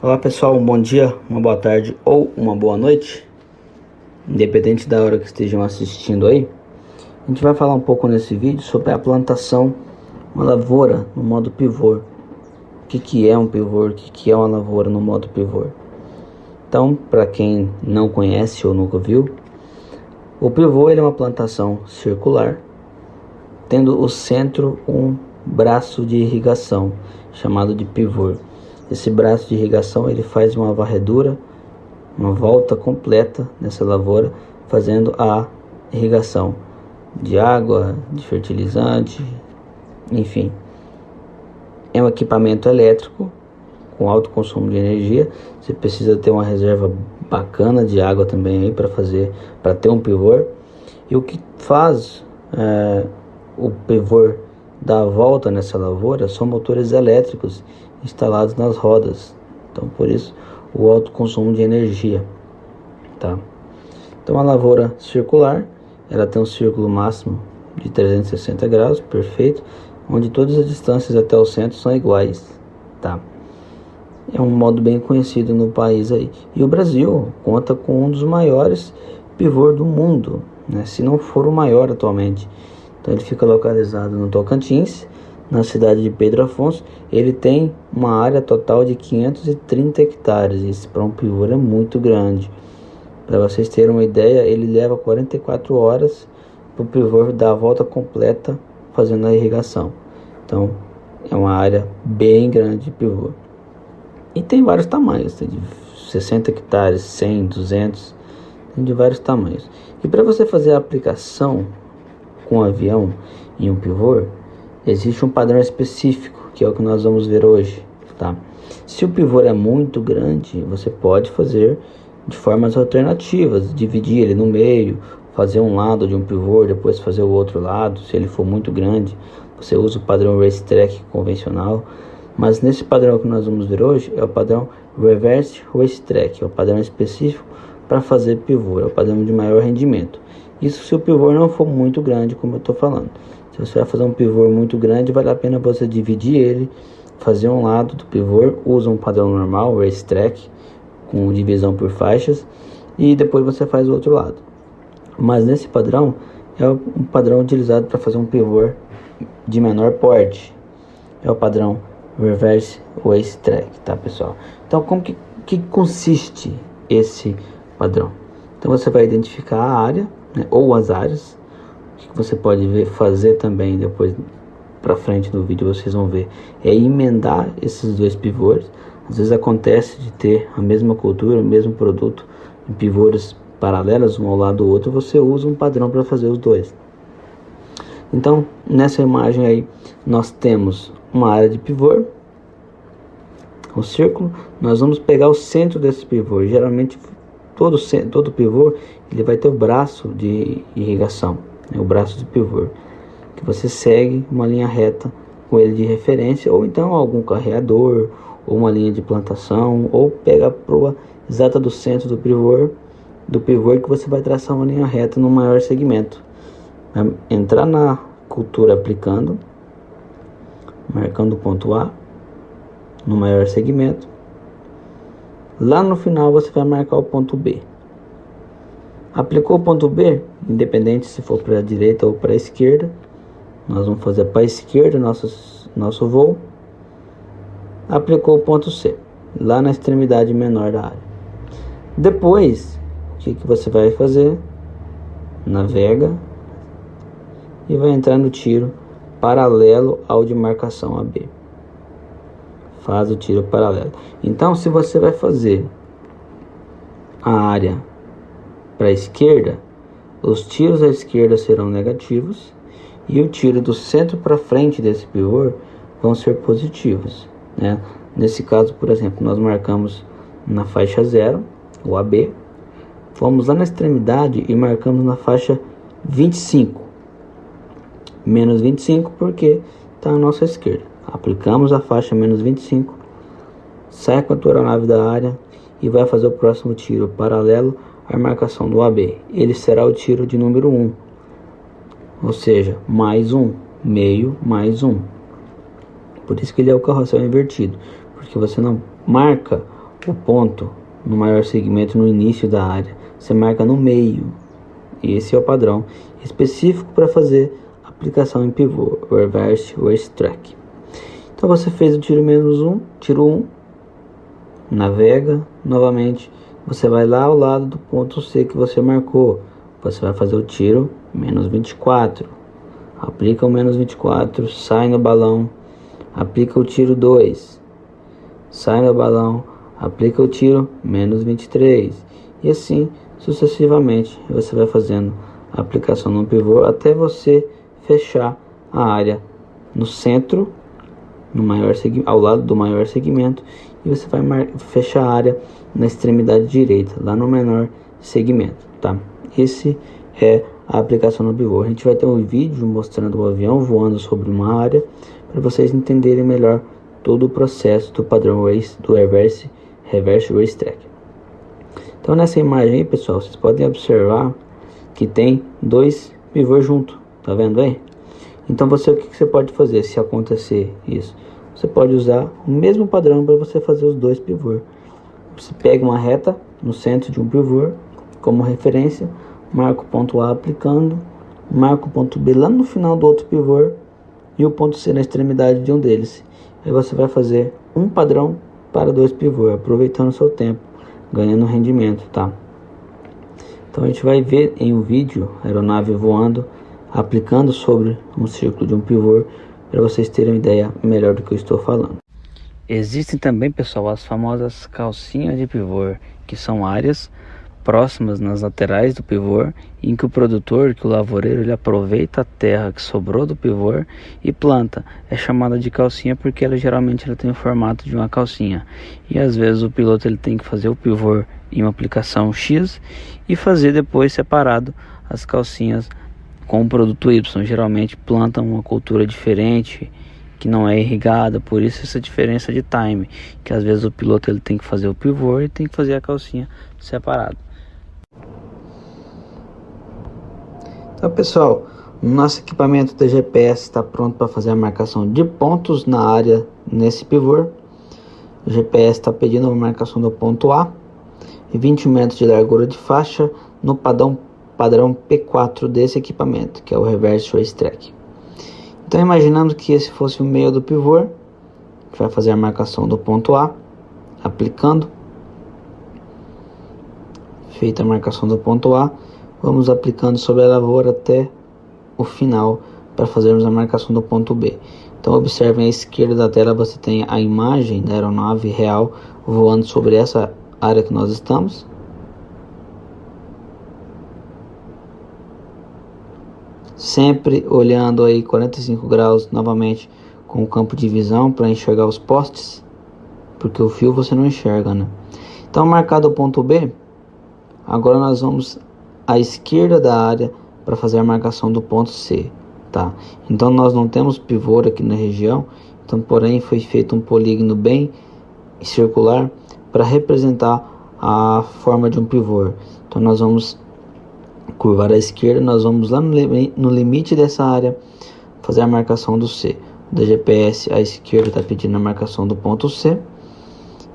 Olá pessoal, um bom dia, uma boa tarde ou uma boa noite, independente da hora que estejam assistindo aí. A gente vai falar um pouco nesse vídeo sobre a plantação, uma lavoura no modo pivô. O que é um pivô, o que é uma lavoura no modo pivô. Então, para quem não conhece ou nunca viu, o pivô ele é uma plantação circular, tendo o centro um braço de irrigação, chamado de pivô. Esse braço de irrigação ele faz uma varredura, uma volta completa nessa lavoura, fazendo a irrigação de água, de fertilizante, enfim. É um equipamento elétrico com alto consumo de energia. Você precisa ter uma reserva bacana de água também aí para ter um pivô. E o que faz o pivô dar a volta nessa lavoura são motores elétricos instalados nas rodas. Então por isso o alto consumo de energia, tá? Então a lavoura circular, ela tem um círculo máximo de 360 graus, perfeito, onde todas as distâncias até o centro são iguais, tá? É um modo bem conhecido no país aí. E o Brasil conta com um dos maiores pivôs do mundo, né? Se não for o maior atualmente. Então ele fica localizado no Tocantins, na cidade de Pedro Afonso. Ele tem uma área total de 530 hectares. Isso para um pivô é muito grande. Para vocês terem uma ideia, ele leva 44 horas para o pivô dar a volta completa fazendo a irrigação. Então é uma área bem grande de pivô. E tem vários tamanhos, tem de 60 hectares, 100, 200, tem de vários tamanhos. E para você fazer a aplicação com um avião em um pivô, existe um padrão específico, que é o que nós vamos ver hoje, tá? Se o pivô é muito grande, você pode fazer de formas alternativas, dividir ele no meio, fazer um lado de um pivô, depois fazer o outro lado. Se ele for muito grande, você usa o padrão Racetrack convencional. Mas nesse padrão que nós vamos ver hoje, é o padrão Reverse Racetrack, é o padrão específico para fazer pivô, é o padrão de maior rendimento. Isso se o pivô não for muito grande, como eu estou falando. Se você vai fazer um pivô muito grande, vale a pena você dividir ele, fazer um lado do pivô, usa um padrão normal, Racetrack, com divisão por faixas, e depois você faz o outro lado. Mas nesse padrão, é um padrão utilizado para fazer um pivô de menor porte. É o padrão Reverse Racetrack, tá pessoal? Então como que consiste esse padrão? Então você vai identificar a área, né, ou as áreas. O que você pode fazer também depois para frente do vídeo, vocês vão ver, é emendar esses dois pivôs. Às vezes acontece de ter a mesma cultura, o mesmo produto em pivôs paralelos, um ao lado do outro, você usa um padrão para fazer os dois. Então nessa imagem aí nós temos uma área de pivô, um círculo. Nós vamos pegar o centro desse pivô. Geralmente todo pivô ele vai ter o braço de irrigação, né, o braço do pivô, que você segue uma linha reta com ele de referência, ou então algum carreador, ou uma linha de plantação, ou pega a proa exata do centro do pivô que você vai traçar uma linha reta no maior segmento. Vai entrar na cultura aplicando, marcando o ponto A no maior segmento. Lá no final você vai marcar o ponto B. Aplicou o ponto B, independente se for para a direita ou para a esquerda, nós vamos fazer para a esquerda nosso voo. Aplicou o ponto C, lá na extremidade menor da área. Depois, o que você vai fazer? Navega e vai entrar no tiro paralelo ao de marcação AB. Faz o tiro paralelo. Então se você vai fazer a área para a esquerda, os tiros à esquerda serão negativos e o tiro do centro para frente desse pivô vão ser positivos, né? Nesse caso, por exemplo, nós marcamos na faixa 0, o AB, fomos lá na extremidade e marcamos na faixa 25, menos 25 porque está à nossa esquerda. Aplicamos a faixa menos 25, sai com a tua aeronave da área e vai fazer o próximo tiro paralelo à marcação do AB. Ele será o tiro de número 1, ou seja, mais 1, meio mais 1. Por isso que ele é o carrossel invertido, porque você não marca o ponto no maior segmento no início da área, você marca no meio. Esse é o padrão específico para fazer aplicação em pivô, reverse racetrack. Então você fez o tiro menos 1, tiro 1, navega novamente, você vai lá ao lado do ponto C que você marcou, você vai fazer o tiro menos 24, aplica o menos 24, sai no balão, aplica o tiro 2, sai no balão, aplica o tiro menos 23, e assim sucessivamente você vai fazendo a aplicação no pivô até você fechar a área no centro, no maior ao lado do maior segmento, e você vai fechar a área na extremidade direita, lá no menor segmento, tá? Esse é a aplicação no pivô. A gente vai ter um vídeo mostrando o avião voando sobre uma área para vocês entenderem melhor todo o processo do padrão do reverse racetrack. Então nessa imagem aí, pessoal, vocês podem observar que tem dois pivôs juntos, tá vendo aí? Então o que você pode fazer se acontecer isso? Você pode usar o mesmo padrão para você fazer os dois pivôs. Você pega uma reta no centro de um pivô como referência, marca o ponto A aplicando, marca o ponto B lá no final do outro pivô e o ponto C na extremidade de um deles. Aí você vai fazer um padrão para dois pivôs, aproveitando o seu tempo, ganhando rendimento, tá? Então a gente vai ver em um vídeo a aeronave voando, aplicando sobre um círculo de um pivô, para vocês terem uma ideia melhor do que eu estou falando. Existem também, pessoal, as famosas calcinhas de pivô, que são áreas próximas nas laterais do pivô, em que o produtor, que o lavoureiro, ele aproveita a terra que sobrou do pivô e planta. É chamada de calcinha porque ela geralmente tem o formato de uma calcinha, e às vezes o piloto ele tem que fazer o pivô em uma aplicação X e fazer depois separado as calcinhas com o produto Y. Geralmente plantam uma cultura diferente, que não é irrigada, por isso essa diferença de time, que às vezes o piloto ele tem que fazer o pivô e tem que fazer a calcinha separado. Então, pessoal, o nosso equipamento de GPS está pronto para fazer a marcação de pontos na área nesse pivô. O GPS está pedindo a marcação do ponto A e 20 metros de largura de faixa no padrão P4 desse equipamento, que é o reverse racetrack. Então, imaginando que esse fosse o meio do pivô, a gente vai fazer a marcação do ponto A, aplicando. Feita a marcação do ponto A, vamos aplicando sobre a lavoura até o final para fazermos a marcação do ponto B. Então observem à esquerda da tela, você tem a imagem da aeronave real voando sobre essa área que nós estamos. Sempre olhando aí 45 graus novamente com o campo de visão para enxergar os postes, porque o fio você não enxerga, né? Então marcado o ponto B, agora nós vamos à esquerda da área para fazer a marcação do ponto C, tá? Então nós não temos pivô aqui na região, então porém foi feito um polígono bem circular para representar a forma de um pivô. Então nós vamos curvar à esquerda, nós vamos lá no limite dessa área fazer a marcação do C. Da GPS à esquerda está pedindo a marcação do ponto C,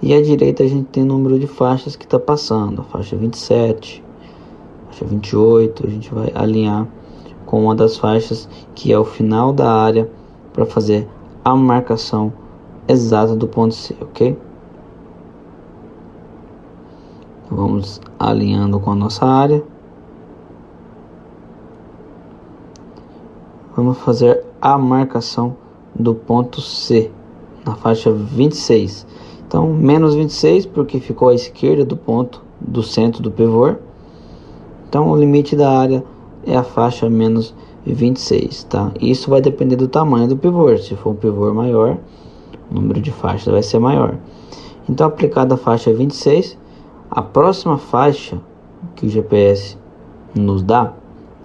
e à direita a gente tem o número de faixas que está passando, a faixa 27, faixa 28, a gente vai alinhar com uma das faixas que é o final da área para fazer a marcação exata do ponto C, ok? Vamos alinhando com a nossa área. Vamos fazer a marcação do ponto C na faixa 26. Então, menos 26 porque ficou à esquerda do ponto do centro do pivô. Então, o limite da área é a faixa menos 26, tá? Isso vai depender do tamanho do pivô. Se for um pivô maior, o número de faixas vai ser maior. Então, aplicada a faixa 26, a próxima faixa que o GPS nos dá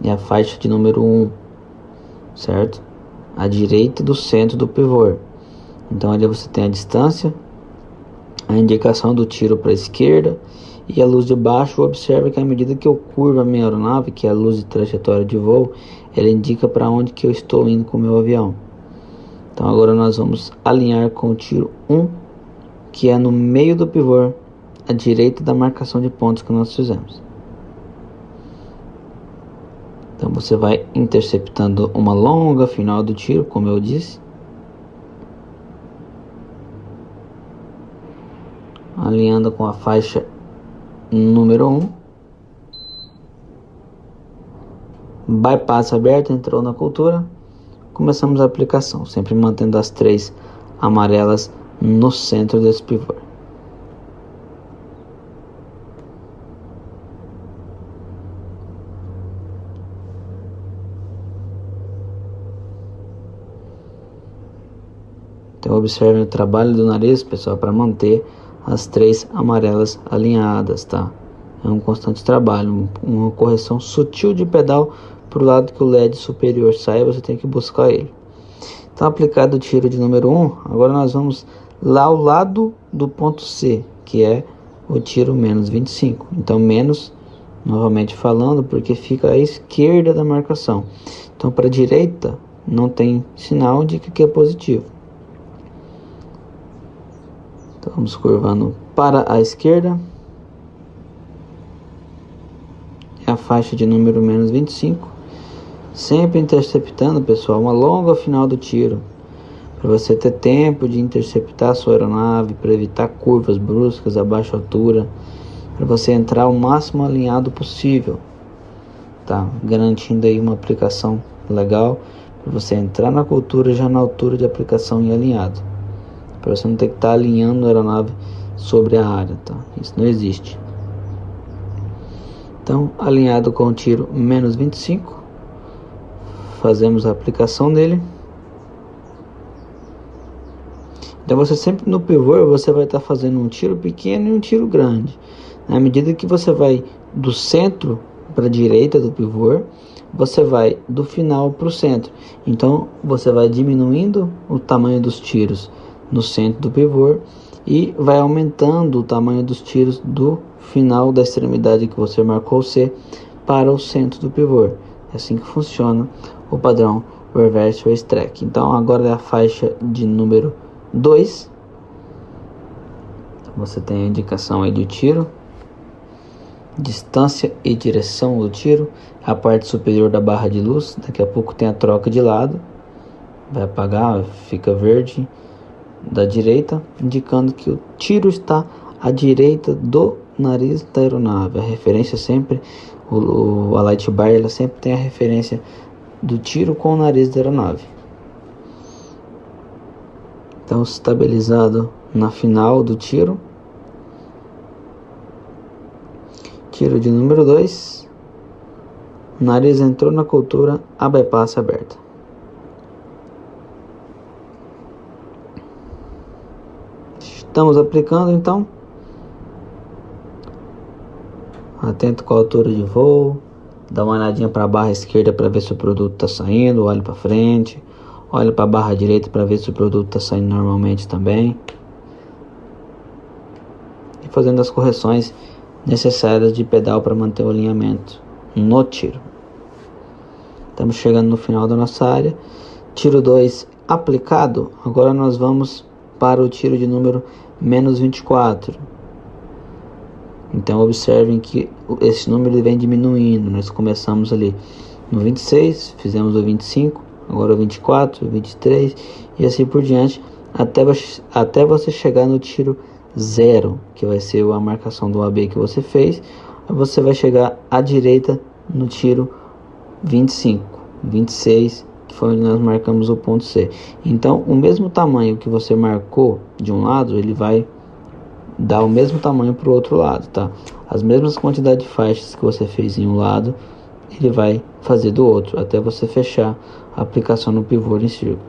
é a faixa de número 1, certo? À direita do centro do pivô. Então ali você tem a distância, a indicação do tiro para a esquerda e a luz de baixo. Observe que à medida que eu curvo a minha aeronave, que é a luz de trajetória de voo, ela indica para onde que eu estou indo com o meu avião. Então agora nós vamos alinhar com o tiro 1, que é no meio do pivô, à direita da marcação de pontos que nós fizemos. Então você vai interceptando uma longa final do tiro, como eu disse, alinhando com a faixa número 1. Bypass aberto, entrou na cultura, começamos a aplicação, sempre mantendo as 3 amarelas no centro desse pivô. Então observem o trabalho do nariz, pessoal, para manter as 3 amarelas alinhadas, tá? É um constante trabalho, uma correção sutil de pedal para o lado que o LED superior sai, você tem que buscar ele. Então aplicado o tiro de número 1, agora nós vamos lá ao lado do ponto C, que é o tiro menos 25. Então menos, novamente falando, porque fica à esquerda da marcação. Então para a direita não tem sinal, indica que é positivo. Então vamos curvando para a esquerda. É a faixa de número menos 25. Sempre interceptando, pessoal, uma longa final do tiro, para você ter tempo de interceptar a sua aeronave, para evitar curvas bruscas a baixa altura, para você entrar o máximo alinhado possível, tá? Garantindo aí uma aplicação legal, para você entrar na cultura já na altura de aplicação e alinhado, para você não ter que estar alinhando a aeronave sobre a área, tá? Isso não existe. Então, alinhado com o tiro menos 25, fazemos a aplicação dele. Então você sempre no pivô, você vai estar fazendo um tiro pequeno e um tiro grande. Na medida que você vai do centro para a direita do pivô, você vai do final para o centro. Então você vai diminuindo o tamanho dos tiros no centro do pivô e vai aumentando o tamanho dos tiros do final da extremidade que você marcou C para o centro do pivô. É assim que funciona o padrão Reverse Racetrack. Então agora é a faixa de número 2. Você tem a indicação aí do tiro, distância e direção do tiro, a parte superior da barra de luz. Daqui a pouco tem a troca de lado, vai apagar, fica verde da direita, indicando que o tiro está à direita do nariz da aeronave. A referência sempre, a light bar, ela sempre tem a referência do tiro com o nariz da aeronave. Então estabilizado na final do tiro, tiro de número 2, nariz entrou na cultura, a bypass aberta. Estamos aplicando, então atento com a altura de voo, dá uma olhadinha para a barra esquerda para ver se o produto está saindo, olhe para frente, olhe para a barra direita para ver se o produto está saindo normalmente também, e fazendo as correções necessárias de pedal para manter o alinhamento no tiro. Estamos chegando no final da nossa área. Tiro 2 aplicado. Agora nós vamos para o tiro de número menos 24. Então observem que esse número vem diminuindo. Nós começamos ali no 26, fizemos o 25, agora o 24, o 23 e assim por diante, até você chegar no tiro 0, que vai ser a marcação do AB que você fez. Você vai chegar à direita no tiro 25, 26, que foi onde nós marcamos o ponto C. Então o mesmo tamanho que você marcou de um lado, ele vai dar o mesmo tamanho para o outro lado, tá? As mesmas quantidades de faixas que você fez em um lado, ele vai fazer do outro, até você fechar a aplicação no pivô em círculo.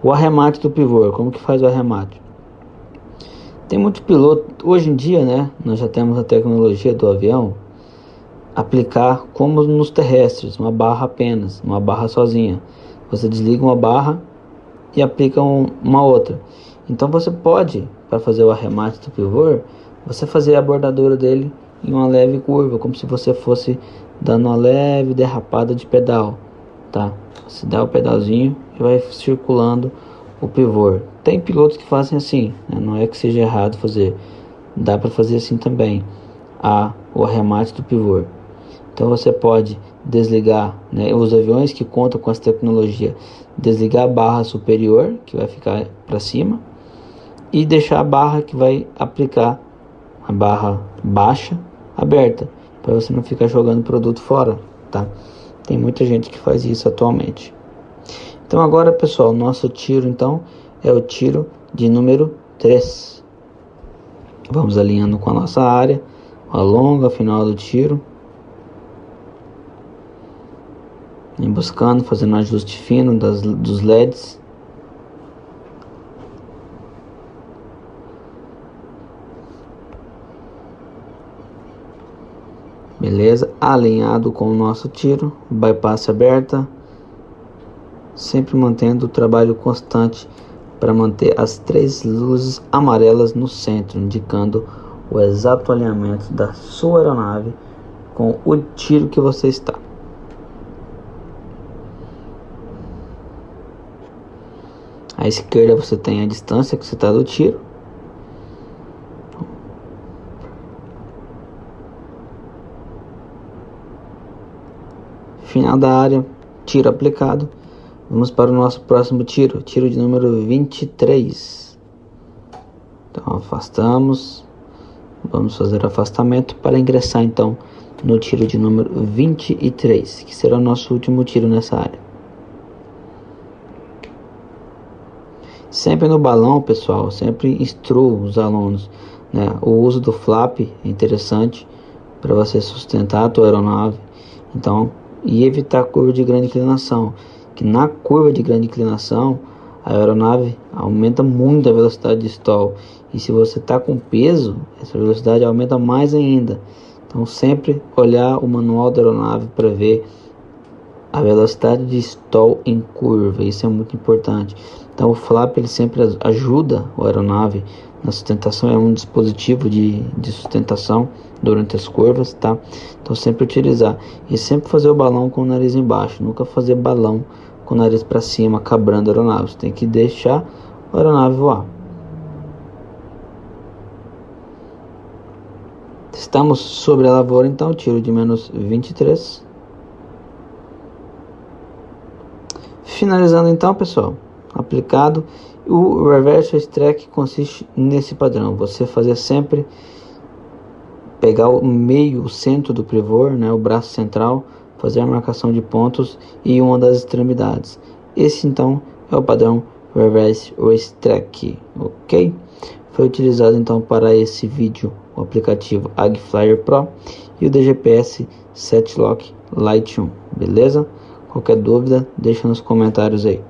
O arremate do pivô, como que faz o arremate? Tem muito piloto, hoje em dia, né, nós já temos a tecnologia do avião, aplicar como nos terrestres, uma barra apenas, uma barra sozinha. Você desliga uma barra e aplica uma outra. Então você pode, para fazer o arremate do pivô, você fazer a bordadura dele em uma leve curva, como se você fosse dando uma leve derrapada de pedal, tá? Você dá o pedalzinho e vai circulando o pivô. Tem pilotos que fazem assim, né? Não é que seja errado fazer, dá para fazer assim também o arremate do pivô. Então você pode desligar, né, os aviões que contam com essa tecnologia, desligar a barra superior, que vai ficar para cima, e deixar a barra que vai aplicar, a barra baixa, aberta, para você não ficar jogando produto fora, tá? Tem muita gente que faz isso atualmente. Então agora, pessoal, nosso tiro então é o tiro de número 3. Vamos alinhando com a nossa área, alonga o final do tiro, e buscando, fazendo um ajuste fino dos LEDs. Beleza, alinhado com o nosso tiro, bypass aberta, sempre mantendo o trabalho constante para manter as 3 luzes amarelas no centro, indicando o exato alinhamento da sua aeronave com o tiro que você está. À esquerda você tem a distância que você está do tiro. Final da área, tiro aplicado. Vamos para o nosso próximo tiro, tiro de número 23. Então afastamos, vamos fazer o afastamento para ingressar então no tiro de número 23, que será o nosso último tiro nessa área. Sempre no balão, pessoal, sempre instruo os alunos, né? O uso do flap é interessante para você sustentar a tua aeronave, então, e evitar a curva de grande inclinação, que na curva de grande inclinação a aeronave aumenta muito a velocidade de stall, e se você está com peso, essa velocidade aumenta mais ainda. Então sempre olhar o manual da aeronave para ver a velocidade de stall em curva, isso é muito importante. Então o flap ele sempre ajuda a aeronave na sustentação, é um dispositivo de sustentação durante as curvas, tá? Então sempre utilizar e sempre fazer o balão com o nariz embaixo, nunca fazer balão com o nariz para cima, cabrando a aeronave. Você tem que deixar a aeronave voar. Estamos sobre a lavoura, então tiro de menos 23. Finalizando então, pessoal, aplicado. O reverse track consiste nesse padrão, você fazer sempre, pegar o meio, o centro do pivô, né, o braço central, fazer a marcação de pontos e uma das extremidades. Esse então é o padrão reverse track, ok? Foi utilizado então para esse vídeo o aplicativo AgFlyer Pro e o DGPS Setlock Lite 1, beleza? Qualquer dúvida, deixa nos comentários aí.